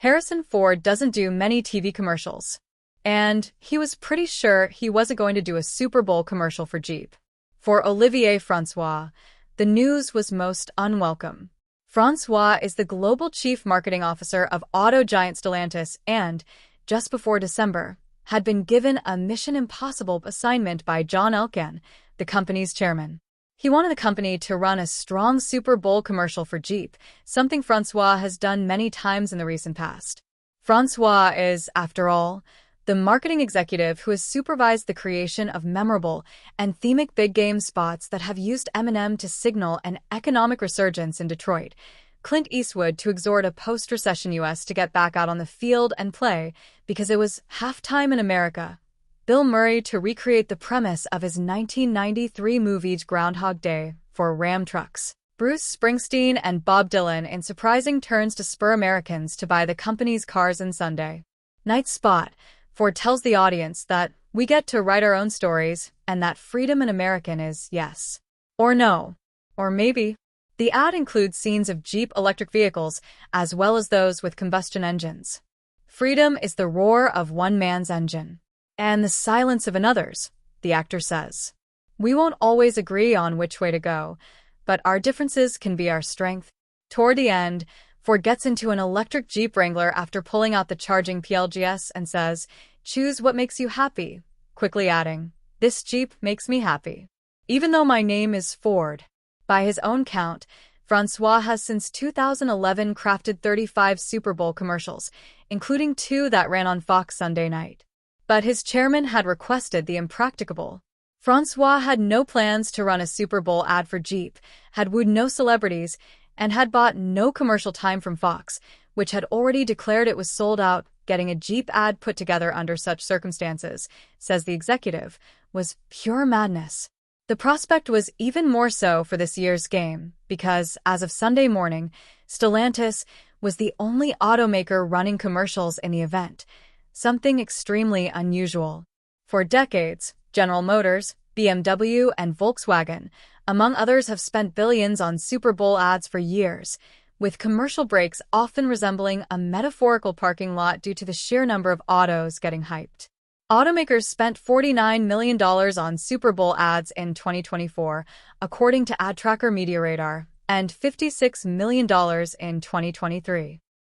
Harrison Ford doesn't do many TV commercials, and he was pretty sure he wasn't going to do a Super Bowl commercial for Jeep. For Olivier Francois, the news was most unwelcome. Francois is the global chief marketing officer of auto giant Stellantis and, just before December, had been given a Mission Impossible assignment by John Elkann, the company's chairman. He wanted the company to run a strong Super Bowl commercial for Jeep, something Francois has done many times in the recent past. Francois is, after all, the marketing executive who has supervised the creation of memorable and thematic big game spots that have used Eminem to signal an economic resurgence in Detroit, Clint Eastwood to exhort a post-recession U.S. to get back out on the field and play because it was halftime in America, Bill Murray to recreate the premise of his 1993 movie Groundhog Day for Ram trucks, Bruce Springsteen and Bob Dylan in surprising turns to spur Americans to buy the company's cars on Sunday night spot. Ford tells the audience that we get to write our own stories and that freedom in American is yes or no, or maybe. The ad includes scenes of Jeep electric vehicles as well as those with combustion engines. Freedom is the roar of one man's engine and the silence of another's, the actor says. We won't always agree on which way to go, but our differences can be our strength. Toward the end, Ford gets into an electric Jeep Wrangler after pulling out the charging PLGS and says, "Choose what makes you happy," quickly adding, "This Jeep makes me happy." Even though my name is Ford. By his own count, Francois has since 2011 crafted 35 Super Bowl commercials, including 2 that ran on Fox Sunday night. But his chairman had requested the impracticable. Francois had no plans to run a Super Bowl ad for Jeep, had wooed no celebrities, and had bought no commercial time from Fox, which had already declared it was sold out. Getting a Jeep ad put together under such circumstances, says the executive, was pure madness. The prospect was even more so for this year's game, because, as of Sunday morning, Stellantis was the only automaker running commercials in the event, something extremely unusual. For decades, General Motors, BMW, and Volkswagen, among others, have spent billions on Super Bowl ads for years, with commercial breaks often resembling a metaphorical parking lot due to the sheer number of autos getting hyped. Automakers spent $49 million on Super Bowl ads in 2024, according to ad tracker Media Radar, and $56 million in 2023.